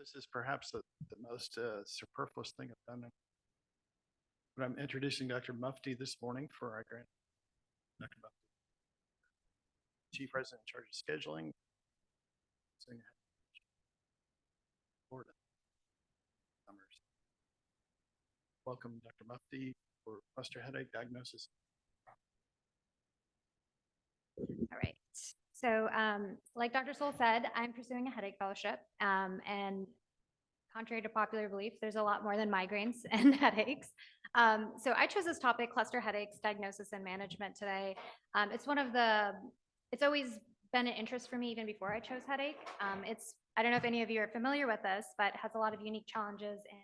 this is perhaps the most superfluous thing I've done. But I'm introducing Dr. Mufti this morning for our grant. Dr. Mufti, Chief Resident in charge of scheduling. Florida. Welcome, Dr. Mufti, for cluster headache diagnosis. All right. So like Dr. Soul said, I'm pursuing a headache fellowship. And contrary to popular belief, there's a lot more than migraines and headaches. So I chose this topic, cluster headaches, diagnosis and management today. It's always been an interest for me even before I chose headache. I don't know if any of you are familiar with this, but it has a lot of unique challenges in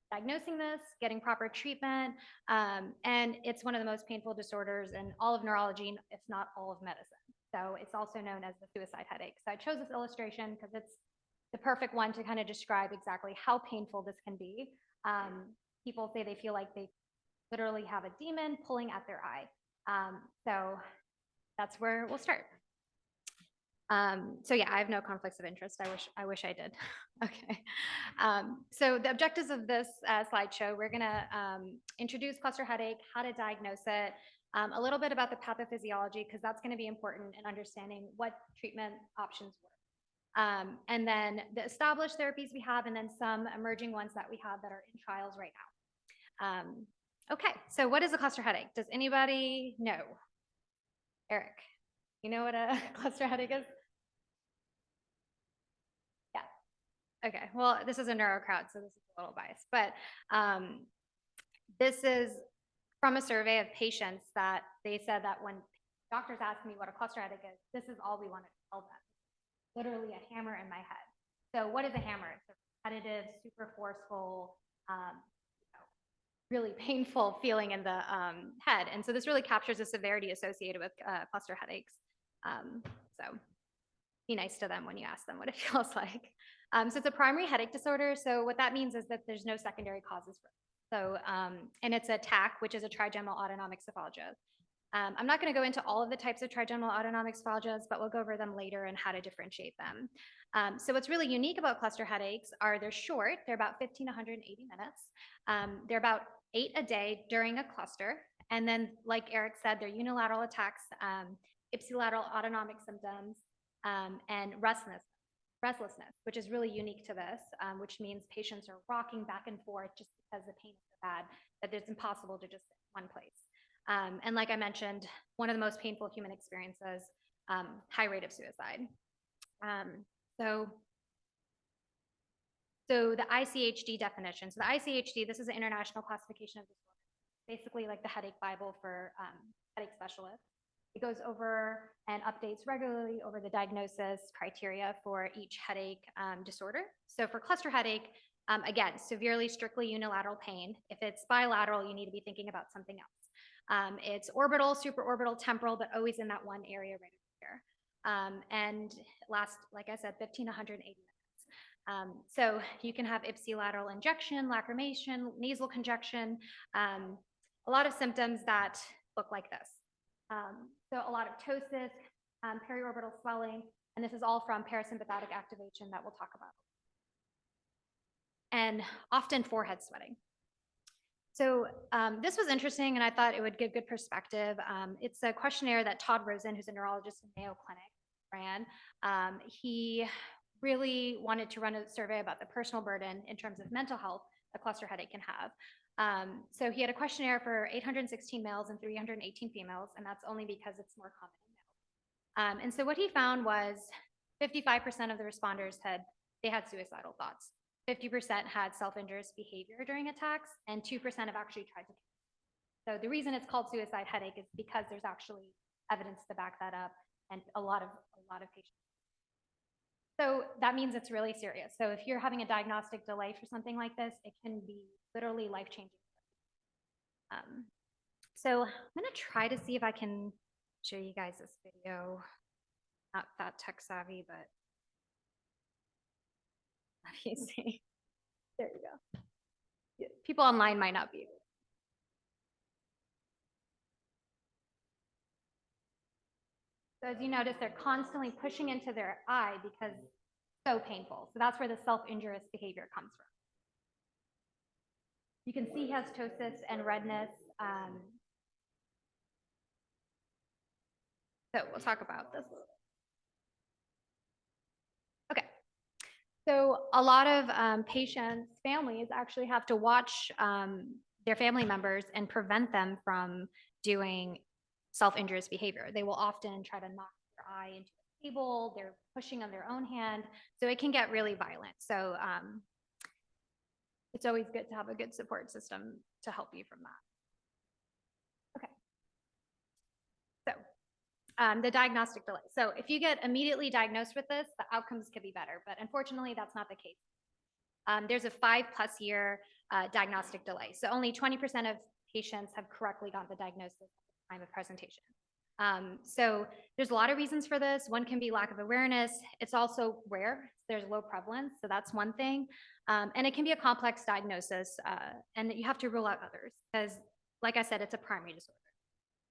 diagnosing this, getting proper treatment, and it's one of the most painful disorders in all of neurology, if not all of medicine. So it's also known as the suicide headache. So I chose this illustration because it's the perfect one to kind of describe exactly how painful this can be. People say they feel like they literally have a demon pulling at their eye. So that's where we'll start. So yeah, I have no conflicts of interest. I wish I did. Okay. So the objectives of this slideshow, we're gonna introduce cluster headache, how to diagnose it, a little bit about the pathophysiology, because that's gonna be important in understanding what treatment options work. And then the established therapies we have, and then some emerging ones that we have that are in trials right now. Okay, so what is a cluster headache? Does anybody know? Eric, you know what a cluster headache is? Yeah. Okay, well, this is a neuro crowd, so this is a little biased, but this is from a survey of patients that they said that when doctors ask me what a cluster headache is, this is all we want to tell them. Literally a hammer in my head. So what is a hammer? It's a repetitive, super forceful, really painful feeling in the head. And so this really captures the severity associated with cluster headaches. So be nice to them when you ask them what it feels like. So it's a primary headache disorder. So what that means is that there's no secondary causes for it. So, and it's a TAC, which is a trigeminal autonomic cephalgia. I'm not going to go into all of the types of trigeminal autonomic cephalgias, but we'll go over them later and how to differentiate them. So what's really unique about cluster headaches are they're short. They're about 15 to 180 minutes. They're about 8 a day during a cluster. And then, like Eric said, they're unilateral attacks, ipsilateral autonomic symptoms, and restlessness, which is really unique to this, which means patients are rocking back and forth just because the pain is so bad that it's impossible to just sit in one place. And like I mentioned, one of the most painful human experiences, high rate of suicide. So the ICHD definition. So the ICHD, this is an international classification of disorders, basically like the headache Bible for headache specialists. It goes over and updates regularly over the diagnosis criteria for each headache disorder. So for cluster headache, again, severely, strictly unilateral pain. If it's bilateral, you need to be thinking about something else. It's orbital, supraorbital, temporal, but always in that one area right over here. And lasts, like I said, 15 to 180 minutes. So you can have ipsilateral injection, lacrimation, nasal congestion, a lot of symptoms that look like this. So a lot of ptosis, periorbital swelling, and this is all from parasympathetic activation that we'll talk about. And often forehead sweating. So this was interesting, and I thought it would give good perspective. It's a questionnaire that Todd Rosen, who's a neurologist in Mayo Clinic, ran. He really wanted to run a survey about the personal burden in terms of mental health a cluster headache can have. So he had a questionnaire for 816 males and 318 females, and that's only because it's more common in males. And so what he found was 55% of the responders had suicidal thoughts. 50% had self-injurious behavior during attacks, and 2% have actually tried to kill. So the reason it's called suicide headache is because there's actually evidence to back that up, and a lot of patients. So that means it's really serious. So if you're having a diagnostic delay for something like this, it can be literally life-changing. So I'm gonna try to see if I can show you guys this video. Not that tech savvy, but let me see. There you go. People online might not be. So as you notice, they're constantly pushing into their eye because so painful. So that's where the self-injurious behavior comes from. You can see he has ptosis and redness. So we'll talk about this. Okay. So a lot of patients, families actually have to watch their family members and prevent them from doing self-injurious behavior. They will often try to knock their eye into a table, they're pushing on their own hand, so it can get really violent. So it's always good to have a good support system to help you from that. Okay. So the diagnostic delay. So if you get immediately diagnosed with this, the outcomes could be better, but unfortunately that's not the case. There's a 5+ year diagnostic delay. So only 20% of patients have correctly gotten the diagnosis at the time of presentation. So there's a lot of reasons for this. One can be lack of awareness. It's also rare. There's low prevalence. So that's one thing. And it can be a complex diagnosis, and you have to rule out others because, like I said, it's a primary disorder.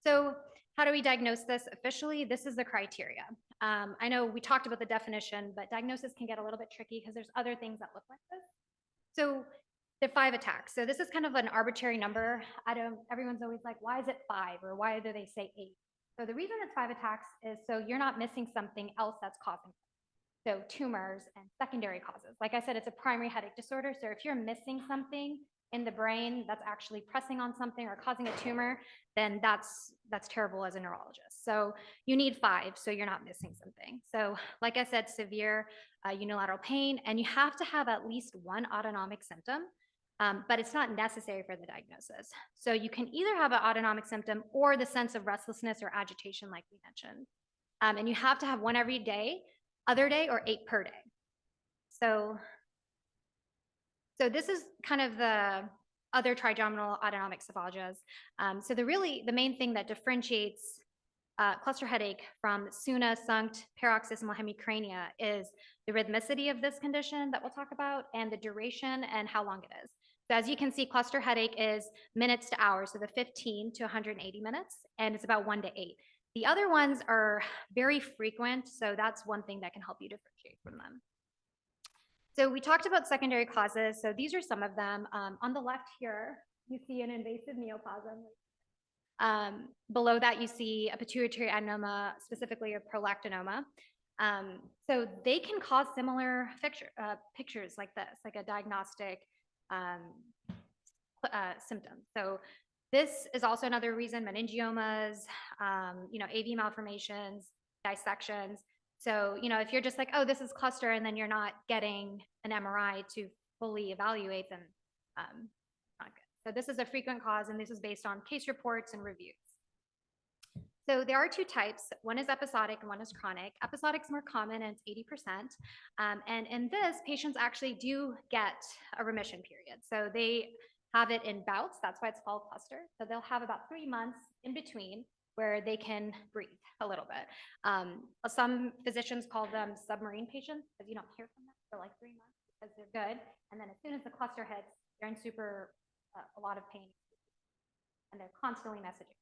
So how do we diagnose this officially? This is the criteria. I know we talked about the definition, but diagnosis can get a little bit tricky because there's other things that look like this. So the 5 attacks. So this is kind of an arbitrary number. Everyone's always like, why is it 5? Or why do they say 8? So the reason it's 5 attacks is so you're not missing something else that's causing it. So tumors and secondary causes. Like I said, it's a primary headache disorder. So if you're missing something in the brain that's actually pressing on something or causing a tumor, then that's terrible as a neurologist. So you need 5 so you're not missing something. So like I said, severe unilateral pain, and you have to have at least one autonomic symptom, but it's not necessary for the diagnosis. So you can either have an autonomic symptom or the sense of restlessness or agitation like we mentioned. And you have to have 1 every day, other day, or 8 per day. So this is kind of the other trigeminal autonomic cephalgias. So the main thing that differentiates cluster headache from SUNA, SUNCT, paroxysmal hemicrania is the rhythmicity of this condition that we'll talk about and the duration and how long it is. So as you can see, cluster headache is minutes to hours, so the 15 to 180 minutes, and it's about 1 to 8. The other ones are very frequent, so that's one thing that can help you differentiate from them. So we talked about secondary causes. So these are some of them. On the left here, you see an invasive neoplasm. Below that, you see a pituitary adenoma, specifically a prolactinoma. So they can cause similar pictures like this, like a diagnostic symptom. So this is also another reason: meningiomas, AV malformations, dissections. So, if you're just like, oh, this is cluster, and then you're not getting an MRI to fully evaluate, then not good. So this is a frequent cause, and this is based on case reports and reviews. So there are 2 types. One is episodic and one is chronic. Episodic's more common, and it's 80%. And in this, patients actually do get a remission period. So they have it in bouts. That's why it's called cluster. So they'll have about 3 months in between where they can breathe a little bit. Some physicians call them submarine patients because you don't hear from them for like 3 months because they're good. And then as soon as the cluster hits, they're in a lot of pain, and they're constantly messaging.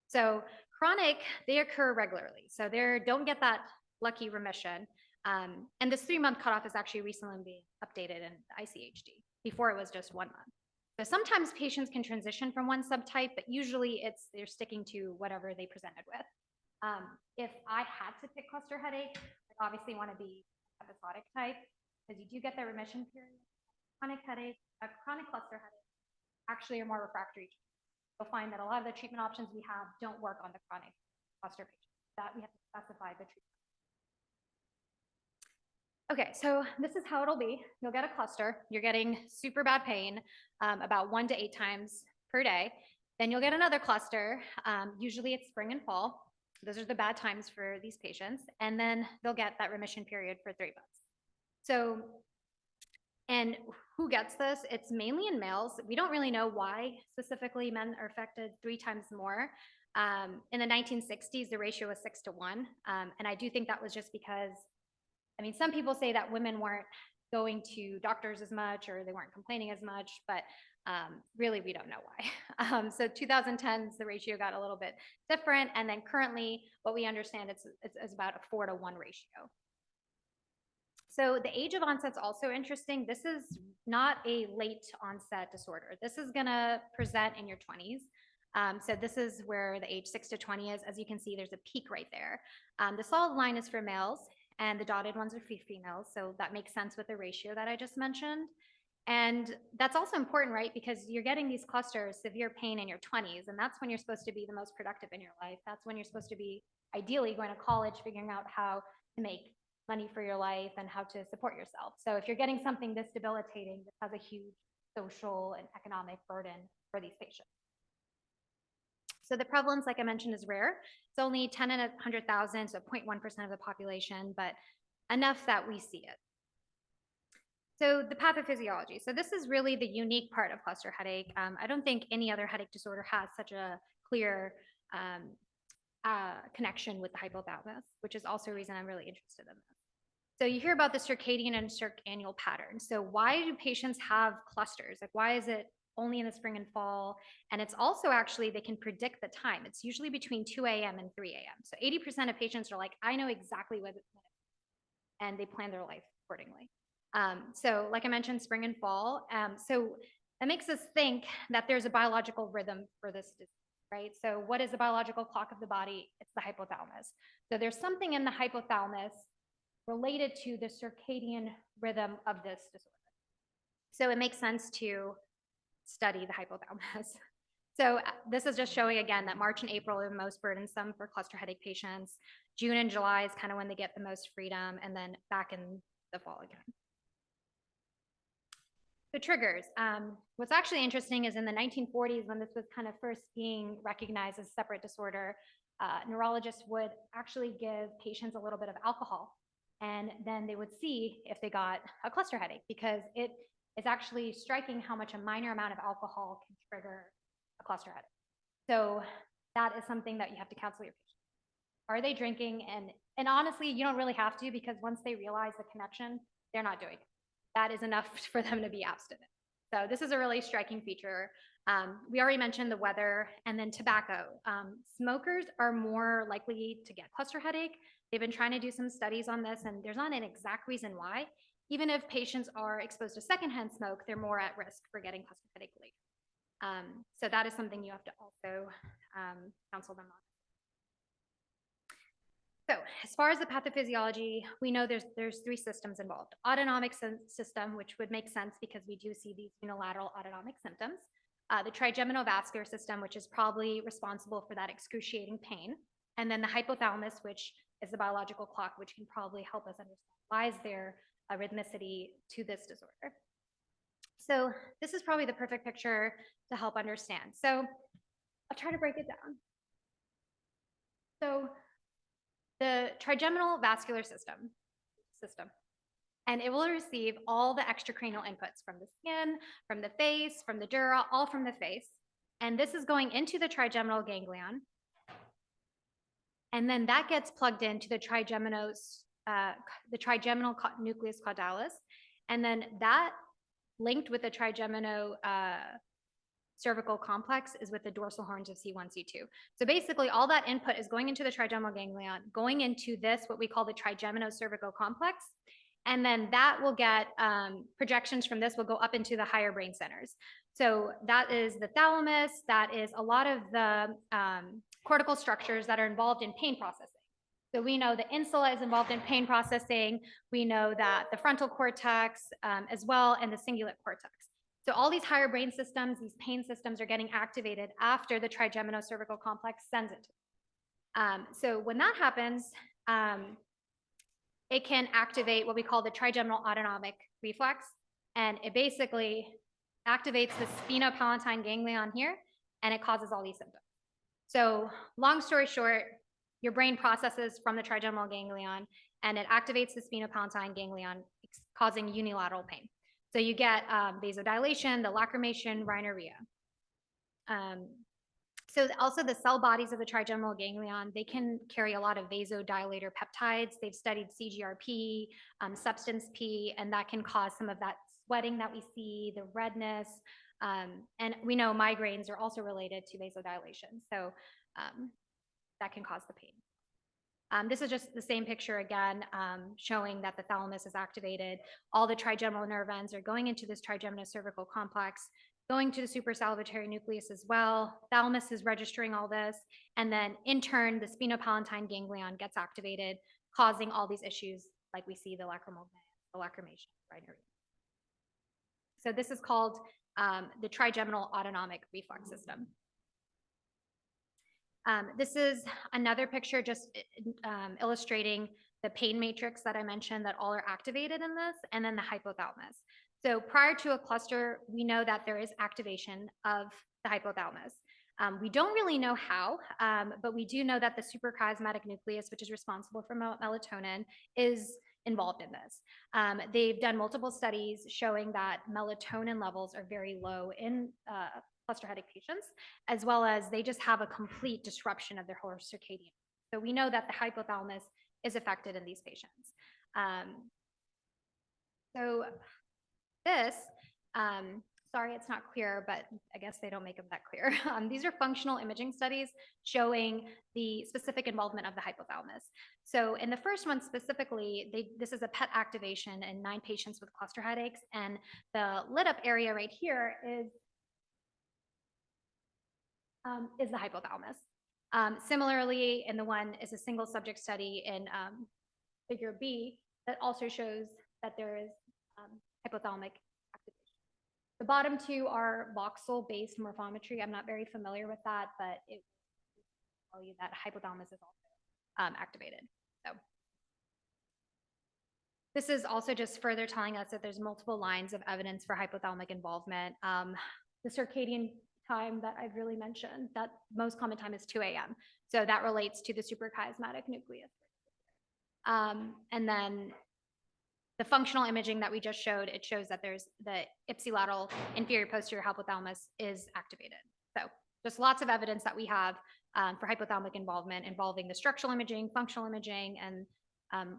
So chronic, they occur regularly. So they don't get that lucky remission. And this 3-month cutoff is actually recently being updated in ICHD. Before it was just 1 month. So sometimes patients can transition from one subtype, but usually they're sticking to whatever they presented with. If I had to pick cluster headache, I'd obviously want to be episodic type because you do get the remission period. Chronic cluster headache actually are more refractory. You'll find that a lot of the treatment options we have don't work on the chronic cluster patients. That we have to specify the treatment. Okay, so this is how it'll be. You'll get a cluster. You're getting super bad pain about 1 to 8 times per day. Then you'll get another cluster. Usually it's spring and fall. Those are the bad times for these patients. And then they'll get that remission period for 3 months. So, and who gets this? It's mainly in males. We don't really know why specifically men are affected 3 times more. In the 1960s, the ratio was 6 to 1. And I do think that was just because, some people say that women weren't going to doctors as much or they weren't complaining as much, but really we don't know why. So 2010s, the ratio got a little bit different. And then currently what we understand it's about a 4 to 1 ratio. So the age of onset's also interesting. This is not a late onset disorder. This is gonna present in your 20s. So this is where the age 6 to 20 is. As you can see, there's a peak right there. The solid line is for males, and the dotted ones are for females. So that makes sense with the ratio that I just mentioned. And that's also important, right? Because you're getting these clusters, severe pain in your 20s, and that's when you're supposed to be the most productive in your life. That's when you're supposed to be ideally going to college, figuring out how to make money for your life and how to support yourself. So if you're getting something this debilitating, this has a huge social and economic burden for these patients. So the prevalence, like I mentioned, is rare. It's only 10 in 100,000, so 0.1% of the population, but enough that we see it. So the pathophysiology. So this is really the unique part of cluster headache. I don't think any other headache disorder has such a clear connection with the hypothalamus, which is also a reason I'm really interested in this. So you hear about the circadian and circannual pattern. So why do patients have clusters? Like, why is it only in the spring and fall? And it's also actually, they can predict the time. It's usually between 2 a.m. and 3 a.m. So 80% of patients are like, I know exactly when it's, and they plan their life accordingly. So like I mentioned, spring and fall. So that makes us think that there's a biological rhythm for this disease, right? So what is the biological clock of the body? It's the hypothalamus. So there's something in the hypothalamus related to the circadian rhythm of this disorder. So it makes sense to study the hypothalamus. So this is just showing again that March and April are the most burdensome for cluster headache patients. June and July is kind of when they get the most freedom, and then back in the fall again. The triggers. What's actually interesting is in the 1940s, when this was kind of first being recognized as a separate disorder, neurologists would actually give patients a little bit of alcohol, and then they would see if they got a cluster headache, because it is actually striking how much a minor amount of alcohol can trigger a cluster headache. So that is something that you have to counsel your patients. Are they drinking? And honestly, you don't really have to, because once they realize the connection, they're not doing it. That is enough for them to be abstinent. So this is a really striking feature. We already mentioned the weather, and then tobacco. Smokers are more likely to get cluster headache. They've been trying to do some studies on this, and there's not an exact reason why. Even if patients are exposed to secondhand smoke, they're more at risk for getting cluster headache later. So that is something you have to also counsel them on. So as far as the pathophysiology, we know there's three systems involved. Autonomic system, which would make sense because we do see these unilateral autonomic symptoms. The trigeminal vascular system, which is probably responsible for that excruciating pain. And then the hypothalamus, which is the biological clock, which can probably help us understand why is there a rhythmicity to this disorder. So this is probably the perfect picture to help understand. So I'll try to break it down. So the trigeminal vascular system, and it will receive all the extracranial inputs from the skin, from the face, from the dura, all from the face. And this is going into the trigeminal ganglion. And then that gets plugged into the trigeminal nucleus caudalis. And then that linked with the trigeminal cervical complex is with the dorsal horns of C1, C2. So basically all that input is going into the trigeminal ganglion, going into this, what we call the trigemino-cervical complex. And then that will get projections from this will go up into the higher brain centers. So that is the thalamus, that is a lot of the cortical structures that are involved in pain processing. So we know the insula is involved in pain processing. We know that the frontal cortex as well, and the cingulate cortex. So all these higher brain systems, these pain systems are getting activated after the trigemino-cervical complex sends it. So when that happens, it can activate what we call the trigeminal autonomic reflex. And it basically activates the sphenopalatine ganglion here, and it causes all these symptoms. So long story short, your brain processes from the trigeminal ganglion, and it activates the sphenopalatine ganglion, causing unilateral pain. So you get vasodilation, the lacrimation, rhinorrhea. So also the cell bodies of the trigeminal ganglion, they can carry a lot of vasodilator peptides. They've studied CGRP, substance P, and that can cause some of that sweating that we see, the redness, and we know migraines are also related to vasodilation. So that can cause the pain. This is just the same picture again, showing that the thalamus is activated. All the trigeminal nerve ends are going into this trigeminal cervical complex, going to the suprasalivary nucleus as well. Thalamus is registering all this, and then in turn, the sphenopalatine ganglion gets activated, causing all these issues like we see the lacrimal gland, the lacrimation, right? So this is called the trigeminal autonomic reflex system. This is another picture just illustrating the pain matrix that I mentioned that all are activated in this, and then the hypothalamus. So prior to a cluster, we know that there is activation of the hypothalamus. We don't really know how, but we do know that the suprachiasmatic nucleus, which is responsible for melatonin, is involved in this. They've done multiple studies showing that melatonin levels are very low in cluster headache patients, as well as they just have a complete disruption of their whole circadian. So we know that the hypothalamus is affected in these patients. So this, sorry, it's not clear, but I guess they don't make them that clear. These are functional imaging studies showing the specific involvement of the hypothalamus. So in the first one specifically, this is a PET activation in 9 patients with cluster headaches, and the lit up area right here is the hypothalamus. Similarly, in the one is a single subject study in figure B that also shows that there is hypothalamic activation. The bottom 2 are voxel-based morphometry. I'm not very familiar with that, but it will tell you that hypothalamus is also activated. So this is also just further telling us that there's multiple lines of evidence for hypothalamic involvement. The circadian time that I've really mentioned, that most common time is 2 a.m. So that relates to the suprachiasmatic nucleus. And then the functional imaging that we just showed, it shows that there's the ipsilateral inferior posterior hypothalamus is activated. So just lots of evidence that we have for hypothalamic involvement involving the structural imaging, functional imaging, and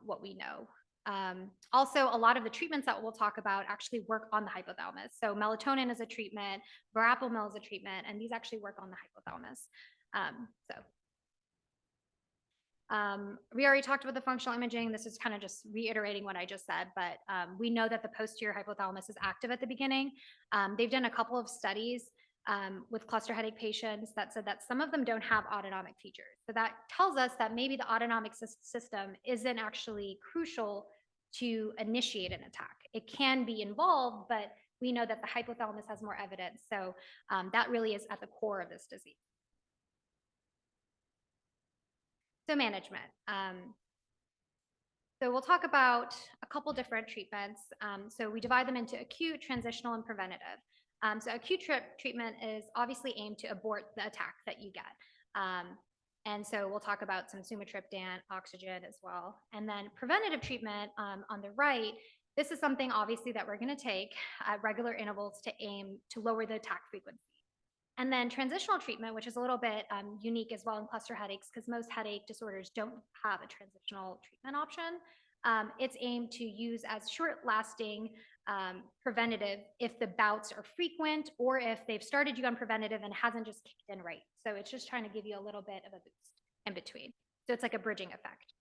what we know. Also, a lot of the treatments that we'll talk about actually work on the hypothalamus. So melatonin is a treatment, verapamil is a treatment, and these actually work on the hypothalamus. We already talked about the functional imaging. This is kind of just reiterating what I just said, but we know that the posterior hypothalamus is active at the beginning. They've done a couple of studies with cluster headache patients that said that some of them don't have autonomic features. So that tells us that maybe the autonomic system isn't actually crucial to initiate an attack. It can be involved, but we know that the hypothalamus has more evidence. So that really is at the core of this disease. So management. So we'll talk about a couple different treatments. So we divide them into acute, transitional, and preventative. So acute treatment is obviously aimed to abort the attack that you get. And so we'll talk about some sumatriptan, oxygen as well. And then preventative treatment on the right, this is something obviously that we're going to take at regular intervals to aim to lower the attack frequency. And then transitional treatment, which is a little bit unique as well in cluster headaches, because most headache disorders don't have a transitional treatment option. It's aimed to use as short-lasting preventative if the bouts are frequent or if they've started you on preventative and hasn't just kicked in right. So it's just trying to give you a little bit of a boost in between. So it's like a bridging effect.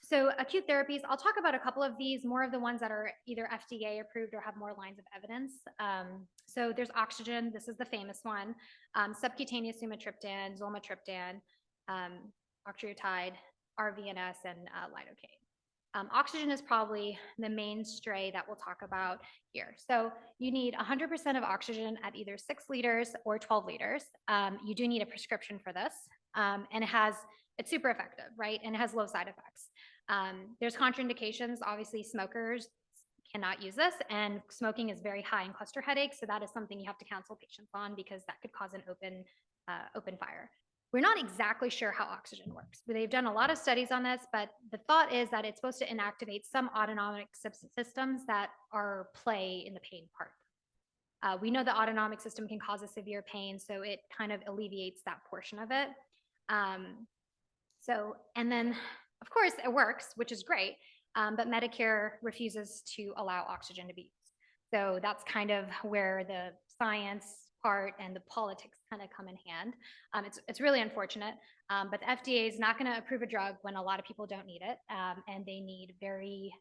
So acute therapies, I'll talk about a couple of these, more of the ones that are either FDA approved or have more lines of evidence. So there's oxygen, this is the famous one, subcutaneous sumatriptan, zolmitriptan, octreotide, RVNS, and lidocaine. Oxygen is probably the mainstay that we'll talk about here. So you need 100% of oxygen at either 6 liters or 12 liters. You do need a prescription for this, and it's super effective, right? And it has low side effects. There's contraindications. Obviously, smokers cannot use this, and smoking is very high in cluster headaches, so that is something you have to counsel patients on because that could cause an open fire. We're not exactly sure how oxygen works. They've done a lot of studies on this, but the thought is that it's supposed to inactivate some autonomic systems that are play in the pain part. We know the autonomic system can cause a severe pain, so it kind of alleviates that portion of it. And then, of course, it works, which is great, but Medicare refuses to allow oxygen to be used. So that's kind of where the science part and the politics kind of come in hand. It's really unfortunate, but the FDA is not going to approve a drug when a lot of people don't need it, and they need very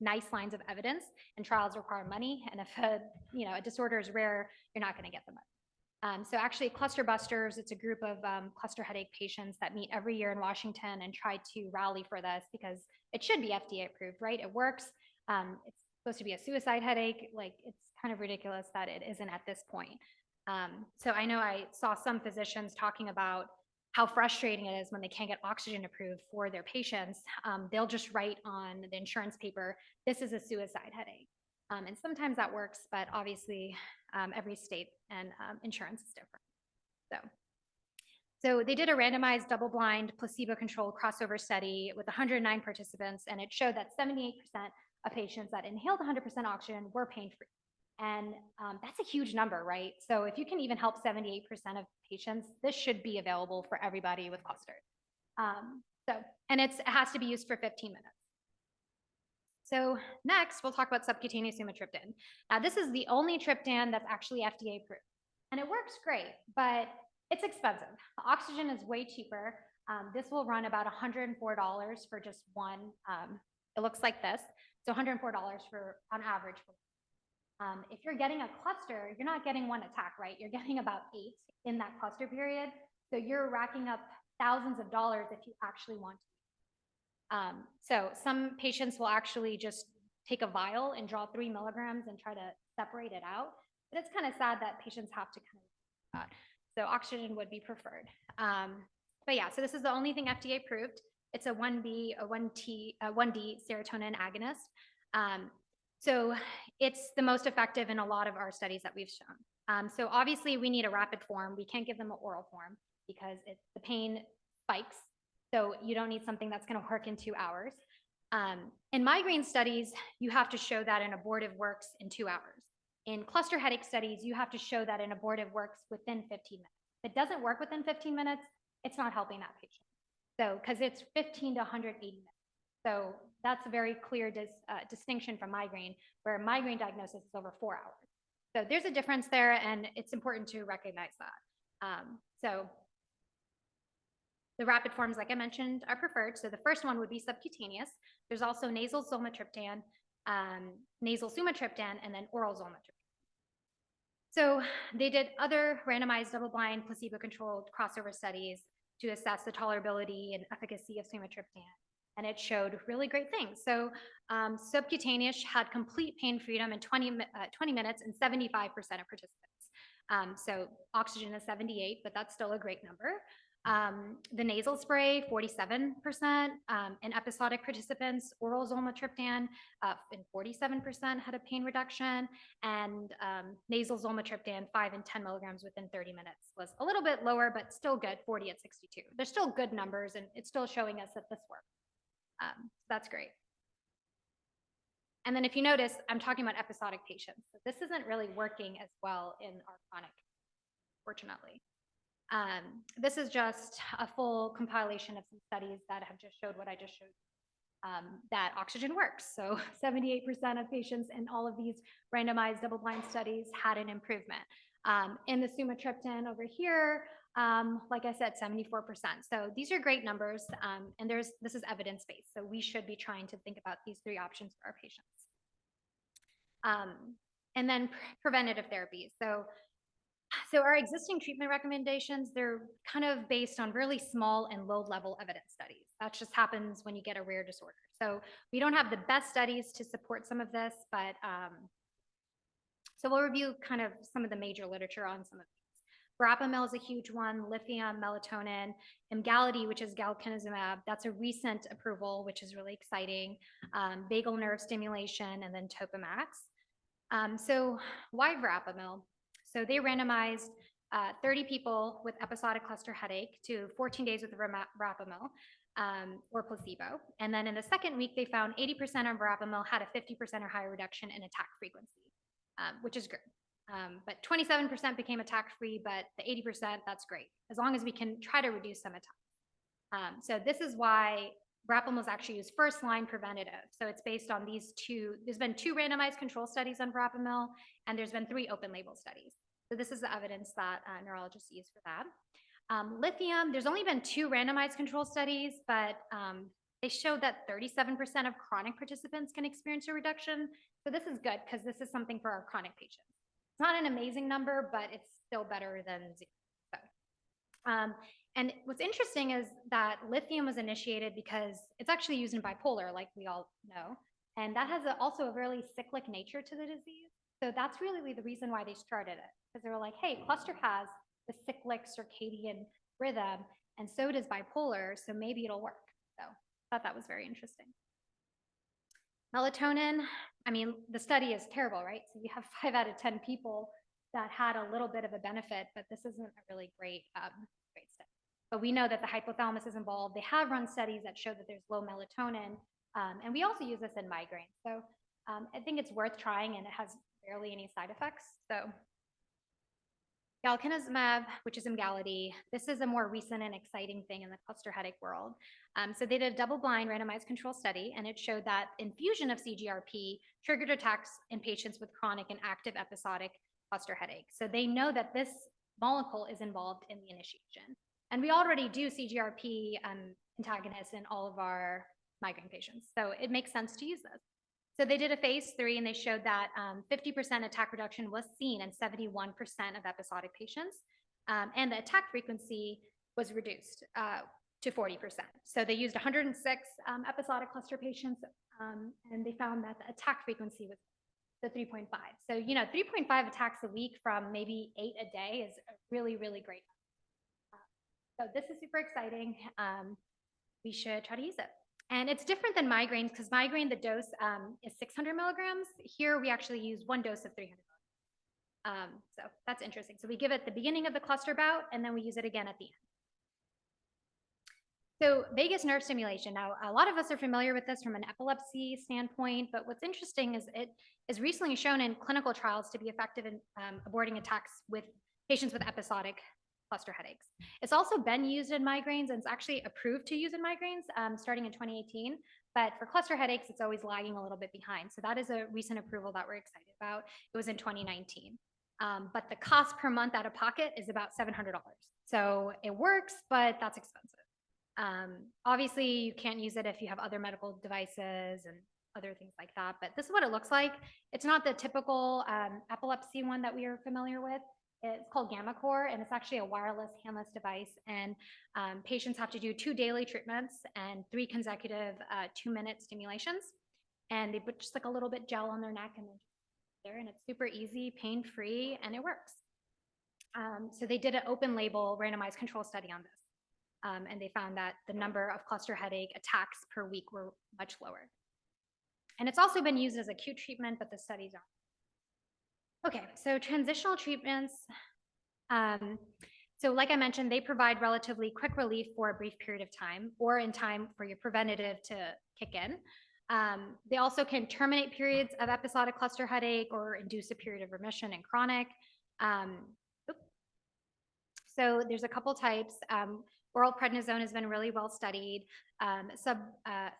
nice lines of evidence, and trials require money. And if a disorder is rare, you're not going to get the money. So actually, Cluster Busters, it's a group of cluster headache patients that meet every year in Washington and try to rally for this because it should be FDA approved, right? It works. It's supposed to be a suicide headache. Like, it's kind of ridiculous that it isn't at this point. So I know I saw some physicians talking about how frustrating it is when they can't get oxygen approved for their patients. They'll just write on the insurance paper, this is a suicide headache. And sometimes that works, but obviously every state and insurance is different. So they did a randomized double-blind placebo-controlled crossover study with 109 participants, and it showed that 78% of patients that inhaled 100% oxygen were pain-free. And that's a huge number, right? So if you can even help 78% of patients, this should be available for everybody with clusters. And it has to be used for 15 minutes. So next, we'll talk about subcutaneous sumatriptan. Now, this is the only triptan that's actually FDA approved. And it works great, but it's expensive. Oxygen is way cheaper. This will run about $104 for just one. It looks like this. So $104 for, on average. If you're getting a cluster, you're not getting one attack, right? You're getting about 8 in that cluster period. So you're racking up thousands of dollars if you actually want to. So some patients will actually just take a vial and draw 3 milligrams and try to separate it out. But it's kind of sad that patients have to kind of do that. So oxygen would be preferred. But yeah, so this is the only thing FDA approved. It's a 1B, a 1D serotonin agonist. So it's the most effective in a lot of our studies that we've shown. So obviously we need a rapid form. We can't give them an oral form because the pain spikes. So you don't need something that's going to work in 2 hours. In migraine studies, you have to show that an abortive works in 2 hours. In cluster headache studies, you have to show that an abortive works within 15 minutes. If it doesn't work within 15 minutes, it's not helping that patient. So, because it's 15 to 180 minutes. So that's a very clear distinction from migraine, where migraine diagnosis is over 4 hours. So there's a difference there, and it's important to recognize that. So the rapid forms, like I mentioned, are preferred. So the first one would be subcutaneous. There's also nasal zolmitriptan, nasal sumatriptan, and then oral zolmitriptan. So they did other randomized double-blind placebo-controlled crossover studies to assess the tolerability and efficacy of sumatriptan, and it showed really great things. So subcutaneous had complete pain freedom in 20 minutes in 75% of participants. So oxygen is 78, but that's still a great number. The nasal spray, 47%, in episodic participants, oral zolmitriptan in 47% had a pain reduction, and nasal zolmitriptan 5 and 10 milligrams within 30 minutes was a little bit lower, but still good, 40 at 62. They're still good numbers, and it's still showing us that this works. That's great. And then if you notice, I'm talking about episodic patients. So this isn't really working as well in our chronic, fortunately. This is just a full compilation of some studies that have just showed what I just showed, that oxygen works. So 78% of patients in all of these randomized double-blind studies had an improvement. In the sumatriptan over here, like I said, 74%. So these are great numbers, and this is evidence-based. So we should be trying to think about these 3 options for our patients. And then preventative therapies. So our existing treatment recommendations, they're kind of based on really small and low-level evidence studies. That just happens when you get a rare disorder. So we don't have the best studies to support some of this, but so we'll review kind of some of the major literature on some of these. Verapamil is a huge one, lithium, melatonin, Emgality, which is galcanezumab. That's a recent approval, which is really exciting. Vagal nerve stimulation, and then Topamax. So why verapamil? So they randomized 30 people with episodic cluster headache to 14 days with verapamil or placebo. And then in the second week, they found 80% of verapamil had a 50% or higher reduction in attack frequency, which is good. But 27% became attack-free, but the 80%, that's great, as long as we can try to reduce some attacks. So this is why verapamil is actually used first-line preventative. So it's based on these 2, there's been 2 randomized control studies on verapamil, and there's been 3 open-label studies. So this is the evidence that neurologists use for that. Lithium, there's only been 2 randomized control studies, but they showed that 37% of chronic participants can experience a reduction. So this is good because this is something for our chronic patients. It's not an amazing number, but it's still better than 0. So, and what's interesting is that lithium was initiated because it's actually used in bipolar, like we all know. And that has also a really cyclic nature to the disease. So that's really the reason why they started it. Because they were like, hey, cluster has the cyclic circadian rhythm, and so does bipolar, so maybe it'll work. So I thought that was very interesting. Melatonin, I mean, the study is terrible, right? So you have 5 out of 10 people that had a little bit of a benefit, but this isn't a really great study. But we know that the hypothalamus is involved. They have run studies that show that there's low melatonin, and we also use this in migraine. So I think it's worth trying, and it has barely any side effects. So galcanezumab, which is Emgality, this is a more recent and exciting thing in the cluster headache world. So they did a double-blind randomized control study, and it showed that infusion of CGRP triggered attacks in patients with chronic and active episodic cluster headache. So they know that this molecule is involved in the initiation. And we already do CGRP antagonists in all of our migraine patients. So it makes sense to use this. So they did a phase 3, and they showed that 50% attack reduction was seen in 71% of episodic patients. And the attack frequency was reduced to 40%. So they used 106 episodic cluster patients, and they found that the attack frequency was the 3.5. So, 3.5 attacks a week from maybe 8 a day is a really, really great. So this is super exciting. We should try to use it. And it's different than migraines because migraine, the dose is 600 milligrams. Here, we actually use 1 dose of 300 milligrams. So that's interesting. So we give it at the beginning of the cluster bout, and then we use it again at the end. So vagus nerve stimulation. Now, a lot of us are familiar with this from an epilepsy standpoint, but what's interesting is it is recently shown in clinical trials to be effective in aborting attacks with patients with episodic cluster headaches. It's also been used in migraines, and it's actually approved to use in migraines starting in 2018. But for cluster headaches, it's always lagging a little bit behind. So that is a recent approval that we're excited about. It was in 2019. But the cost per month out of pocket is about $700. So it works, but that's expensive. Obviously, you can't use it if you have other medical devices and other things like that. But this is what it looks like. It's not the typical epilepsy one that we are familiar with. It's called GammaCore, and it's actually a wireless handless device. And patients have to do 2 daily treatments and 3 consecutive 2-minute stimulations. And they put just like a little bit gel on their neck and then there, and it's super easy, pain-free, and it works. So they did an open label randomized control study on this. And they found that the number of cluster headache attacks per week were much lower. And it's also been used as acute treatment, but the studies aren't. Okay, so transitional treatments. So like I mentioned, they provide relatively quick relief for a brief period of time or in time for your preventative to kick in. They also can terminate periods of episodic cluster headache or induce a period of remission in chronic. So there's a couple types. Oral prednisone has been really well studied.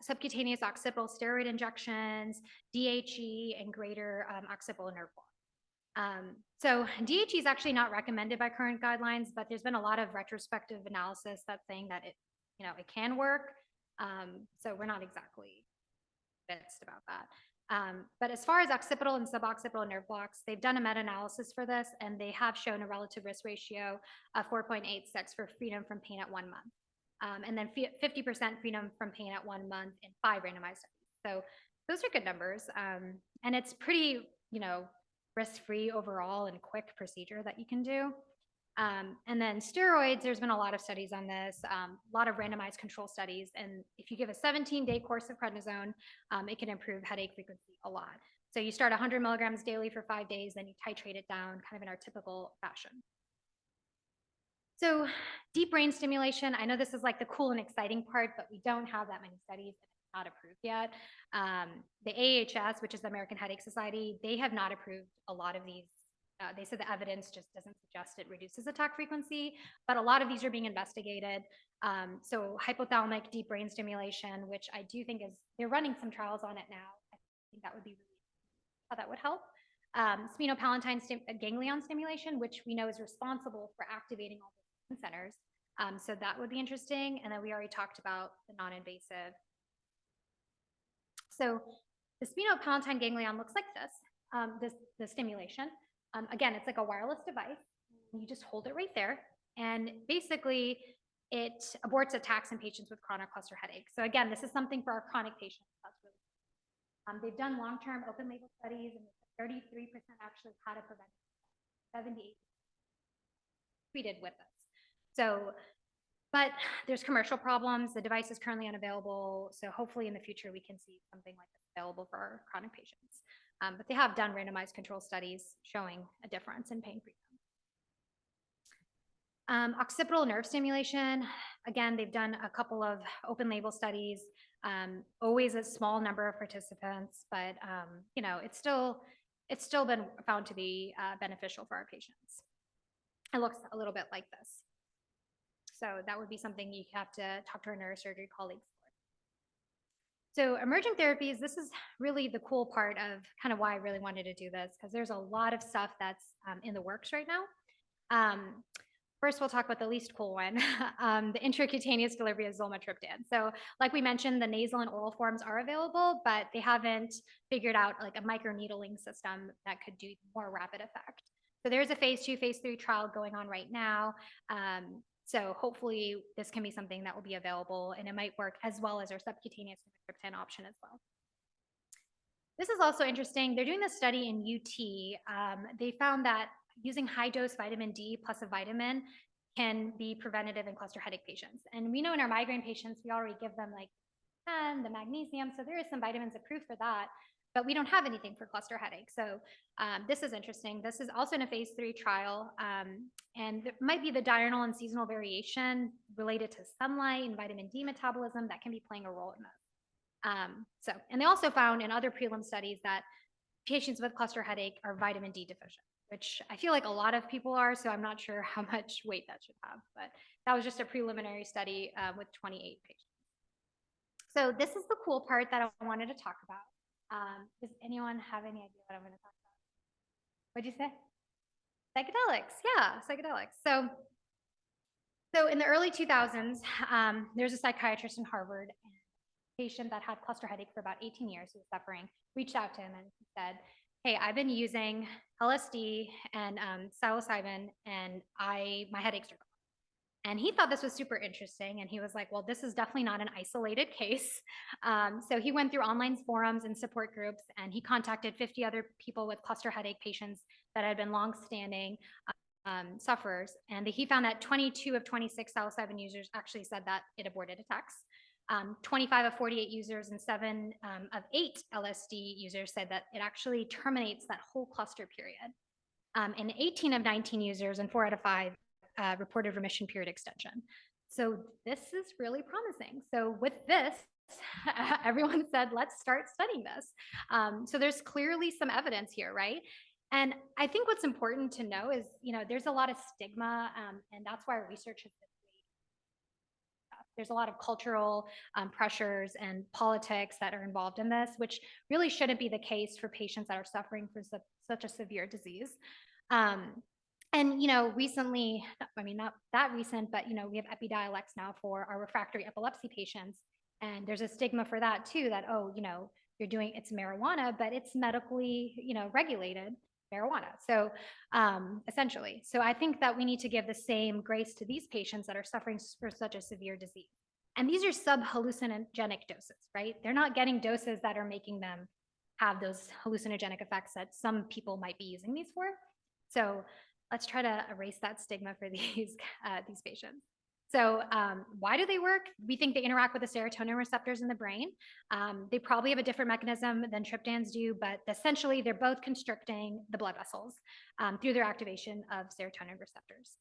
Subcutaneous occipital steroid injections, DHE, and greater occipital nerve block. So DHE is actually not recommended by current guidelines, but there's been a lot of retrospective analysis that's saying that it can work. So we're not exactly convinced about that. But as far as occipital and suboccipital nerve blocks, they've done a meta-analysis for this, and they have shown a relative risk ratio of 4.86 for freedom from pain at 1 month. And then 50% freedom from pain at 1 month in 5 randomized studies. So those are good numbers. And it's pretty, risk-free overall and quick procedure that you can do. And then steroids, there's been a lot of studies on this, a lot of randomized control studies. And if you give a 17-day course of prednisone, it can improve headache frequency a lot. So you start 100 milligrams daily for 5 days, then you titrate it down kind of in our typical fashion. So deep brain stimulation, I know this is like the cool and exciting part, but we don't have that many studies. Not approved yet. The AHS, which is the American Headache Society, they have not approved a lot of these. They said the evidence just doesn't suggest it reduces attack frequency, but a lot of these are being investigated. So hypothalamic deep brain stimulation, which I do think they're running some trials on it now. I think that would be really how that would help. Sphenopalatine ganglion stimulation, which we know is responsible for activating all the centers. So that would be interesting. And then we already talked about the non-invasive. So the sphenopalatine ganglion looks like this, the stimulation. Again, it's like a wireless device. You just hold it right there. And basically, it aborts attacks in patients with chronic cluster headaches. So again, this is something for our chronic patients. That's really they've done long-term open label studies, and 33% actually had a preventive, 78% treated with this. So, but there's commercial problems. The device is currently unavailable. So hopefully in the future, we can see something like this available for our chronic patients. But they have done randomized control studies showing a difference in pain freedom. Occipital nerve stimulation, again, they've done a couple of open label studies, always a small number of participants, but you know, it's still been found to be beneficial for our patients. It looks a little bit like this. So that would be something you have to talk to our neurosurgery colleagues for. So emerging therapies, this is really the cool part of kind of why I really wanted to do this, because there's a lot of stuff that's in the works right now. First, we'll talk about the least cool one, the intracutaneous delivery of zolmitriptan. So like we mentioned, the nasal and oral forms are available, but they haven't figured out like a microneedling system that could do more rapid effect. So there's a phase 2, phase 3 trial going on right now. So hopefully this can be something that will be available, and it might work as well as our subcutaneous zolmitriptan option as well. This is also interesting. They're doing this study in UT. They found that using high-dose vitamin D plus a vitamin can be preventative in cluster headache patients. And we know in our migraine patients, we already give them like the magnesium, so there is some vitamins approved for that, but we don't have anything for cluster headache. So this is interesting. This is also in a phase 3 trial, and there might be the diurnal and seasonal variation related to sunlight and vitamin D metabolism that can be playing a role in this. And they also found in other prelim studies that patients with cluster headache are vitamin D deficient, which I feel like a lot of people are, so I'm not sure how much weight that should have, but that was just a preliminary study with 28 patients. So this is the cool part that I wanted to talk about. Does anyone have any idea what I'm going to talk about? What'd you say? Psychedelics, yeah, psychedelics. So in the early 2000s, there's a psychiatrist in Harvard, and a patient that had cluster headache for about 18 years, who was suffering, reached out to him and said, hey, I've been using LSD and psilocybin, and my headaches are gone. And he thought this was super interesting, and he was like, well, this is definitely not an isolated case. So he went through online forums and support groups, and he contacted 50 other people with cluster headache patients that had been longstanding sufferers, and he found that 22 of 26 psilocybin users actually said that it aborted attacks. 25 of 48 users and 7 of 8 LSD users said that it actually terminates that whole cluster period. And 18 of 19 users and 4 out of 5 reported remission period extension. So this is really promising. So with this, everyone said, let's start studying this. So there's clearly some evidence here, right? And I think what's important to know is, you know, there's a lot of stigma, and that's why research has been there's a lot of cultural pressures and politics that are involved in this, which really shouldn't be the case for patients that are suffering from such a severe disease. And, you know, recently, I mean, not that recent, but, you know, we have Epidiolex now for our refractory epilepsy patients. And there's a stigma for that too, that, oh, you know, it's marijuana, but it's medically, you know, regulated marijuana. So essentially, so I think that we need to give the same grace to these patients that are suffering for such a severe disease. And these are sub-hallucinogenic doses, right? They're not getting doses that are making them have those hallucinogenic effects that some people might be using these for. So let's try to erase that stigma for these patients. So why do they work? We think they interact with the serotonin receptors in the brain. They probably have a different mechanism than triptans do, but essentially they're both constricting the blood vessels through their activation of serotonin receptors.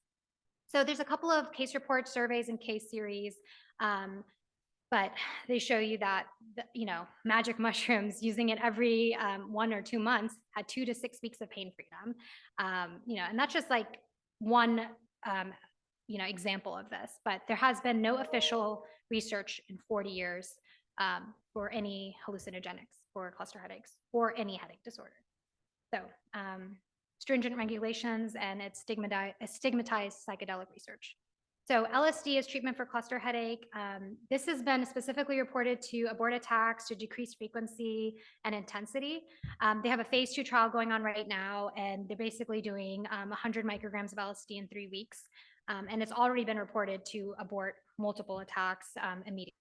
So there's a couple of case reports, surveys, and case series, but they show you that, you know, magic mushrooms, using it every 1 or 2 months, had 2 to 6 weeks of pain freedom. You know, and that's just like one you know, example of this, but there has been no official research in 40 years for any hallucinogenics for cluster headaches or any headache disorder. So stringent regulations, and it's stigmatized psychedelic research. So LSD is treatment for cluster headache. This has been specifically reported to abort attacks, to decrease frequency and intensity. They have a phase 2 trial going on right now, and they're basically doing 100 micrograms of LSD in 3 weeks. And it's already been reported to abort multiple attacks immediately.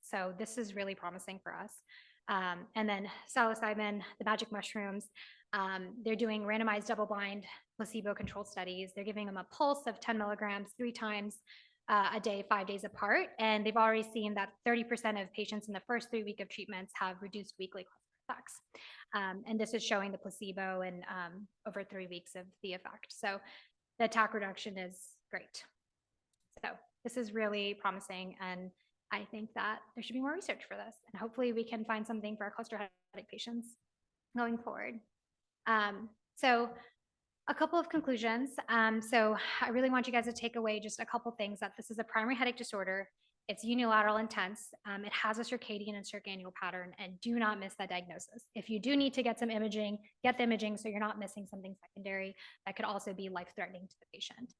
So this is really promising for us. And then psilocybin, the magic mushrooms, they're doing randomized double-blind placebo-controlled studies. They're giving them a pulse of 10 milligrams 3 times a day, 5 days apart. And they've already seen that 30% of patients in the first 3 weeks of treatments have reduced weekly cluster attacks. And this is showing the placebo and over 3 weeks of the effect. So the attack reduction is great. So this is really promising, and I think that there should be more research for this, and hopefully we can find something for our cluster headache patients going forward. So a couple of conclusions. So I really want you guys to take away just a couple things, that this is a primary headache disorder. It's unilateral intense. It has a circadian and circannual pattern, and do not miss that diagnosis. If you do need to get some imaging, get the imaging so you're not missing something secondary that could also be life-threatening to the patient.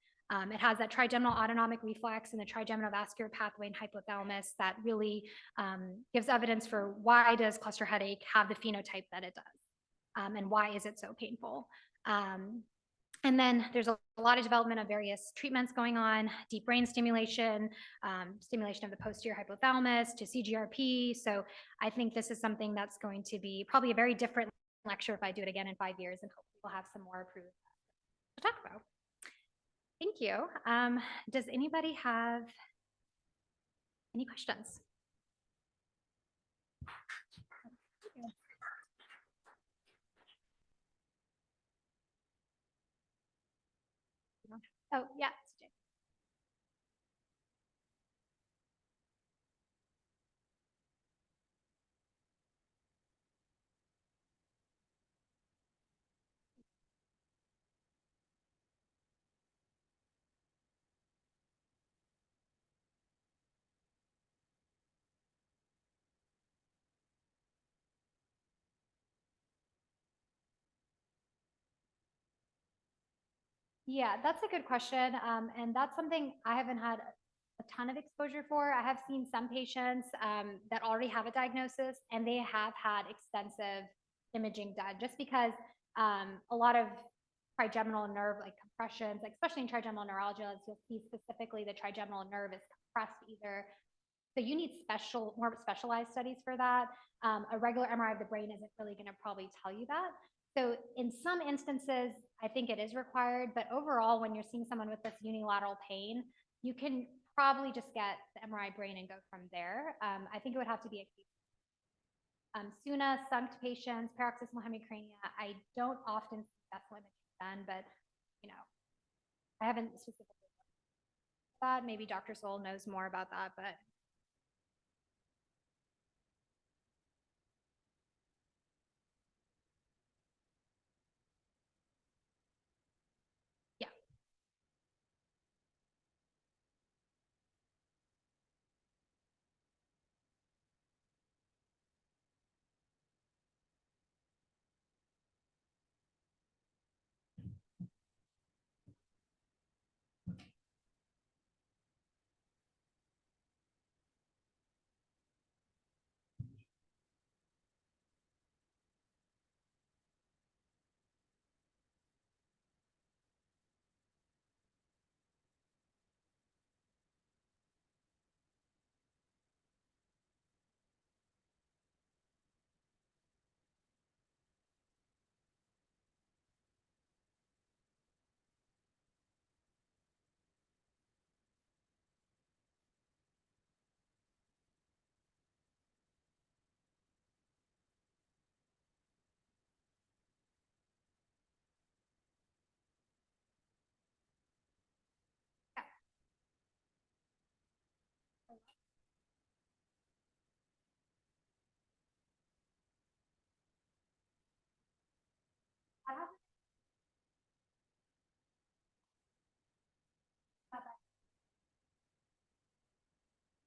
It has that trigeminal autonomic reflex and the trigeminal vascular pathway and hypothalamus that really gives evidence for why does cluster headache have the phenotype that it does, and why is it so painful. And then there's a lot of development of various treatments going on, deep brain stimulation, stimulation of the posterior hypothalamus to CGRP. So I think this is something that's going to be probably a very different lecture if I do it again in 5 years, and hopefully we'll have some more approved to talk about. Thank you. Does anybody have any questions? Oh, yeah. Yeah, that's a good question. And that's something I haven't had a ton of exposure for. I have seen some patients that already have a diagnosis, and they have had extensive imaging done, just because a lot of trigeminal nerve like compressions, like especially in trigeminal neurology, as you'll see specifically, the trigeminal nerve is compressed either. So you need more specialized studies for that. A regular MRI of the brain isn't really going to probably tell you that. So in some instances, I think it is required, but overall, when you're seeing someone with this unilateral pain, you can probably just get the MRI brain and go from there. I think it would have to be a case. SUNA, sunk patients, paroxysmal hemicrania, I don't often see that's imaging done, but I haven't specifically looked at that. Maybe Dr. Soul knows more about that, but yeah.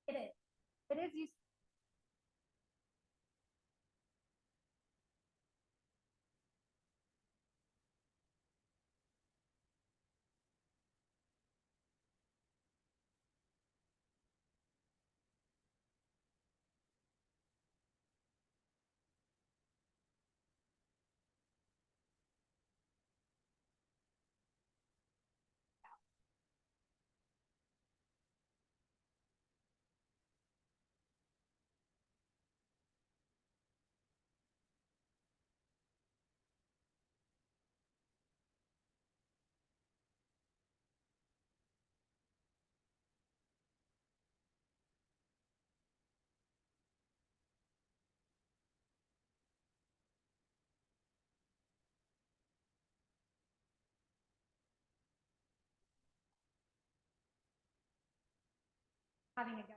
It is. It is used. having a go.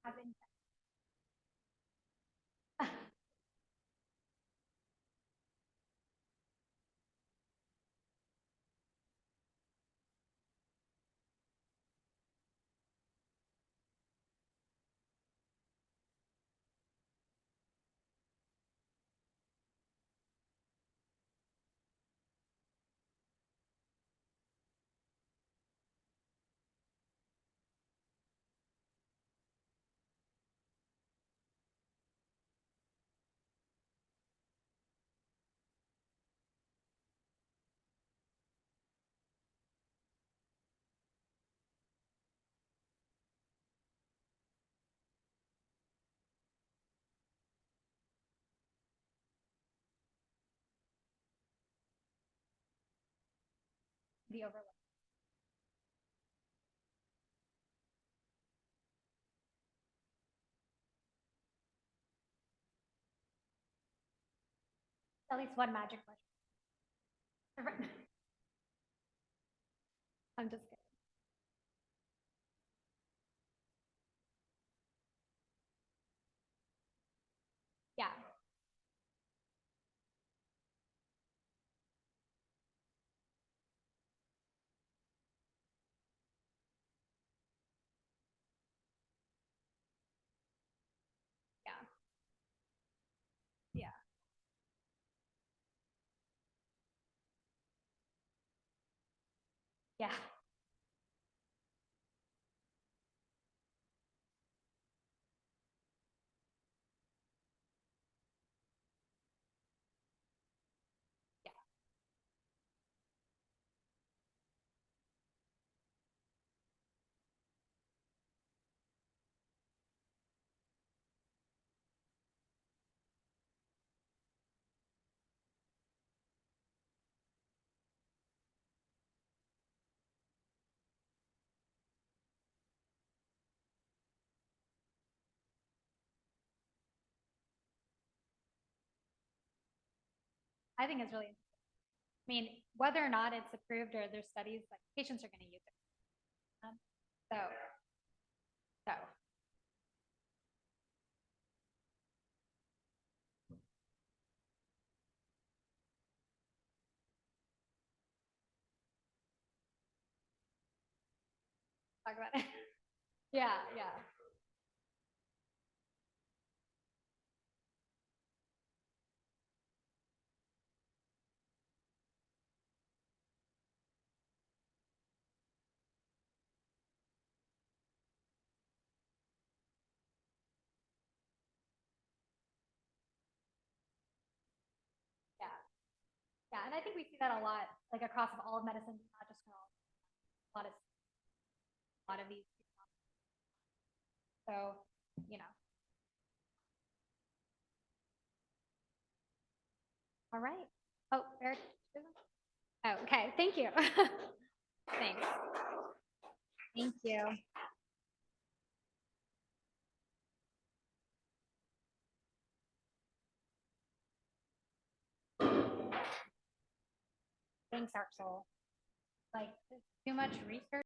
Having the overload. At least one magic mushroom. I'm just kidding. Yeah. Yeah. Yeah. Yeah. Yeah. I think it's really, I mean, whether or not it's approved or there's studies, like patients are going to use it. So, so talk about it. Yeah, yeah. Yeah. Yeah. And I think we see that a lot, like across all of medicine, not just neurology, a lot of these. So, you know. All right. Oh, Eric. Oh, okay. Thank you. Thanks. Thank you. Thanks, Arxel. Like, too much research.